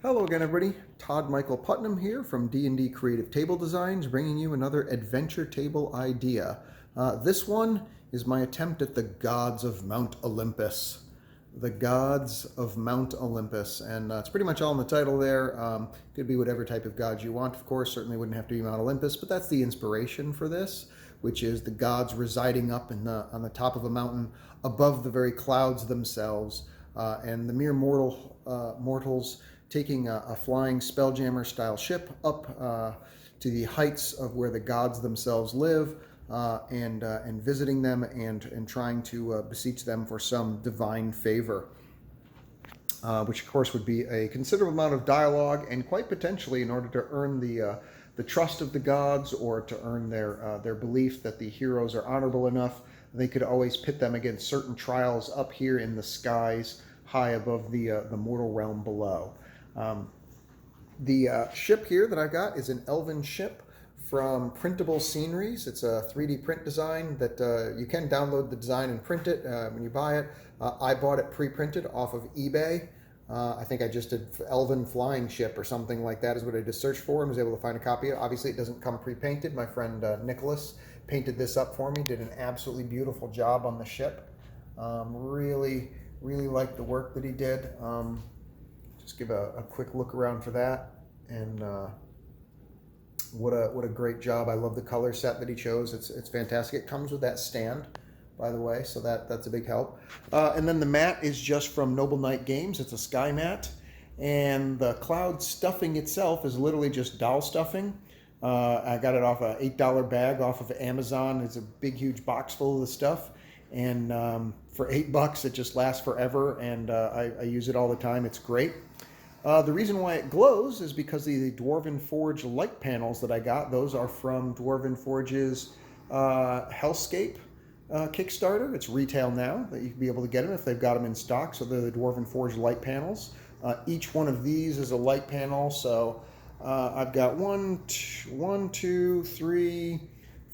Hello again, everybody. Todd Michael Putnam here from D&D Creative Table Designs, bringing you another adventure table idea. This one is my attempt at the gods of Mount Olympus. The gods of Mount Olympus, and it's pretty much all in the title there. Could be whatever type of gods you want, of course. Certainly wouldn't have to be Mount Olympus, but that's the inspiration for this, which is the gods residing up on the top of a mountain above the very clouds themselves, and the mere mortals taking a flying spelljammer style ship up to the heights of where the gods themselves live, and visiting them and trying to beseech them for some divine favor, which of course would be a considerable amount of dialogue, and quite potentially, in order to earn the trust of the gods, or to earn their belief that the heroes are honorable enough, they could always pit them against certain trials up here in the skies high above the mortal realm below. The ship here that I got is an elven ship from Printable Sceneries. It's a 3D print design that you can download the design and print it when you buy it. I bought it pre-printed off of eBay. I think I just did Elven Flying Ship or something like that is what I just searched for, and was able to find a copy. Obviously, it doesn't come pre-painted. My friend Nicholas painted this up for me, did an absolutely beautiful job on the ship. Really liked the work that he did. Just give a quick look around for that, and what a great job. I love the color set that he chose. It's fantastic. It comes with that stand, by the way, so that's a big help. And then the mat is just from Noble Knight Games. It's a sky mat, and the cloud stuffing itself is literally just doll stuffing. I got it off a $8 bag off of Amazon. It's a big huge box full of the stuff, and for $8 it just lasts forever, and I use it all the time. It's great. The reason why it glows is because the Dwarven Forge light panels that I got. Those are from Dwarven Forge's Hellscape Kickstarter. It's retail now, that you can be able to get them if they've got them in stock. So they're the Dwarven Forge light panels. Each one of these is a light panel. So I've got 1, 2, 3,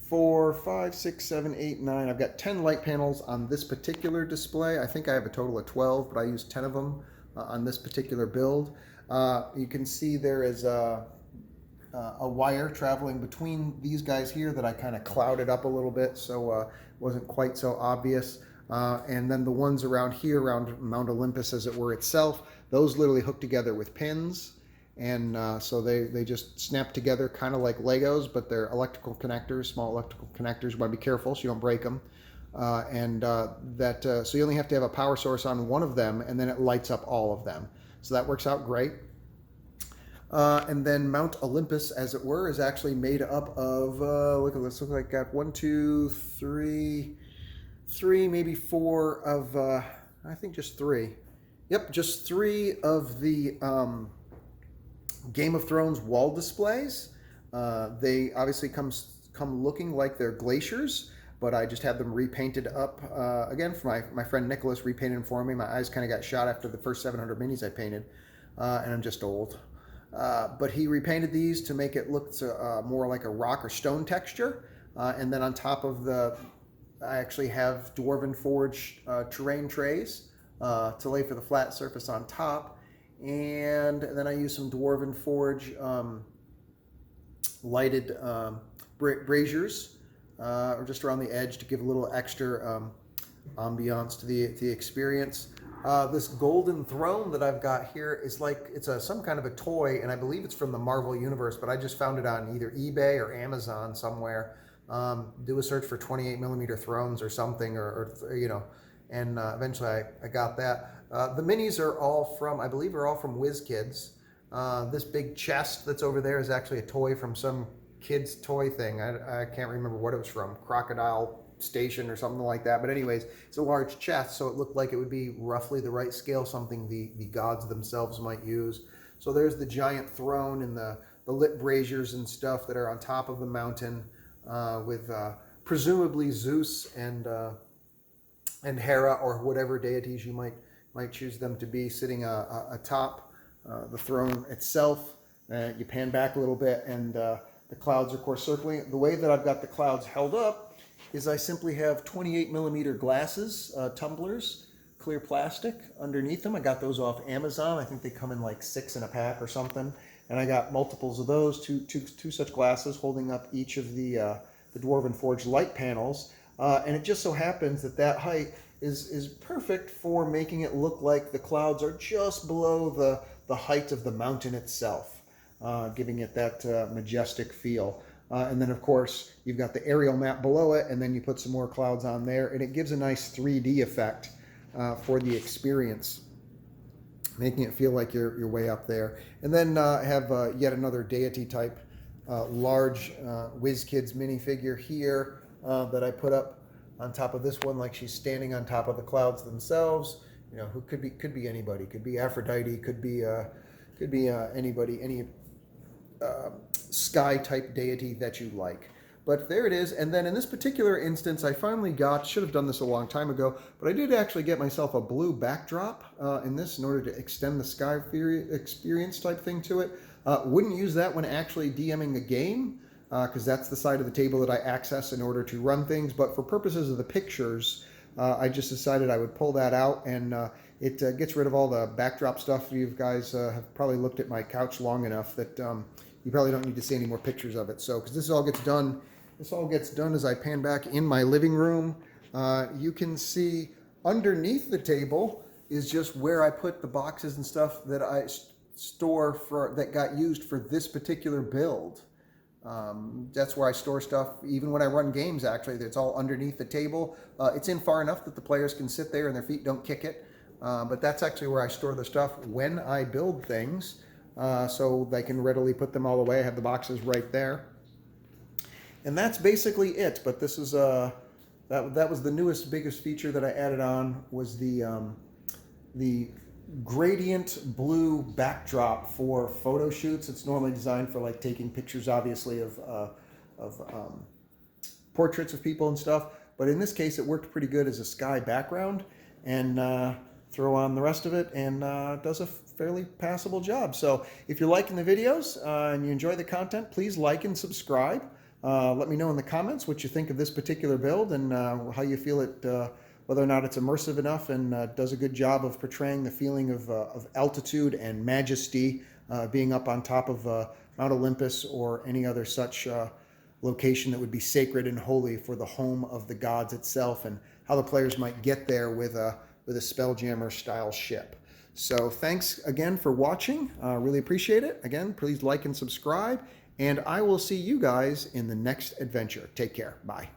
4, 5, 6, 7, 8, 9. I've got 10 light panels on this particular display. I think I have a total of 12, but I used 10 of them on this particular build. You can see there is a wire traveling between these guys here that I kind of clouded up a little bit, so it wasn't quite so obvious. And then the ones around here, around Mount Olympus as it were itself, those literally hook together with pins. And so they just snap together kind of like Legos, but they're electrical connectors, small electrical connectors. You want to be careful so you don't break them. So you only have to have a power source on one of them, and then it lights up all of them. So that works out great. And then Mount Olympus, as it were, is actually made up of, look at this, looks like I got 1, 2, 3, maybe 4 of, I think just 3. Yep, just 3 of the Game of Thrones wall displays. They obviously come looking like they're glaciers, but I just had them repainted up. Again, for my friend Nicholas repainted them for me. My eyes kind of got shot after the first 700 minis I painted, and I'm just old. But he repainted these to make it look more like a rock or stone texture. And then on top of I actually have Dwarven Forge terrain trays to lay for the flat surface on top. And then I use some Dwarven Forge lighted braziers, or just around the edge to give a little extra ambiance to the experience. This golden throne that I've got here is like, it's some kind of a toy, and I believe it's from the Marvel Universe, but I just found it on either eBay or Amazon somewhere. Do a search for 28mm thrones or something, or and eventually I got that. The minis are all from, I believe, are all from WizKids. This big chest that's over there is actually a toy from some kid's toy thing. I can't remember what it was from, Crocodile Station or something like that. But anyways, it's a large chest, so it looked like it would be roughly the right scale, something the gods themselves might use. So there's the giant throne and the lit braziers and stuff that are on top of the mountain, with presumably Zeus and Hera, or whatever deities you might choose them to be, sitting atop the throne itself. You pan back a little bit, and the clouds are, of course, circling. The way that I've got the clouds held up is I simply have 28mm glasses, tumblers, clear plastic underneath them. I got those off Amazon. I think they come in like 6 in a pack or something. And I got multiples of those, two such glasses holding up each of the Dwarven Forge light panels. And it just so happens that that height is perfect for making it look like the clouds are just below the height of the mountain itself, giving it that majestic feel. And then, of course, you've got the aerial map below it, and then you put some more clouds on there, and it gives a nice 3D effect for the experience, making it feel like you're way up there. And then have yet another deity type large WizKids minifigure here that I put up on top of this one, like she's standing on top of the clouds themselves. You know, who could be anybody. Could be Aphrodite. Could be anybody, any sky type deity that you like. But there it is. And then in this particular instance, I finally should have done this a long time ago, but I did actually get myself a blue backdrop in this in order to extend the sky experience type thing to it. Wouldn't use that when actually DMing the game, because that's the side of the table that I access in order to run things. But for purposes of the pictures, I just decided I would pull that out, and it gets rid of all the backdrop stuff. You guys have probably looked at my couch long enough that you probably don't need to see any more pictures of it. So, because this all gets done as I pan back in my living room. You can see underneath the table is just where I put the boxes and stuff that I store that got used for this particular build. That's where I store stuff, even when I run games, actually. It's all underneath the table. It's in far enough that the players can sit there and their feet don't kick it. But that's actually where I store the stuff when I build things, so they can readily put them all away. I have the boxes right there. And that's basically it. But this is that was the newest, biggest feature that I added on, was the gradient blue backdrop for photo shoots. It's normally designed for like taking pictures, obviously, of portraits of people and stuff. But in this case, it worked pretty good as a sky background, and throw on the rest of it, and does a fairly passable job. So if you're liking the videos and you enjoy the content, please like and subscribe. Let me know in the comments what you think of this particular build, and how you feel it, whether or not it's immersive enough and does a good job of portraying the feeling of altitude and majesty, being up on top of Mount Olympus or any other such location that would be sacred and holy for the home of the gods itself, and how the players might get there with a Spelljammer style ship. So thanks again for watching. Really appreciate it. Again, please like and subscribe, and I will see you guys in the next adventure. Take care. Bye.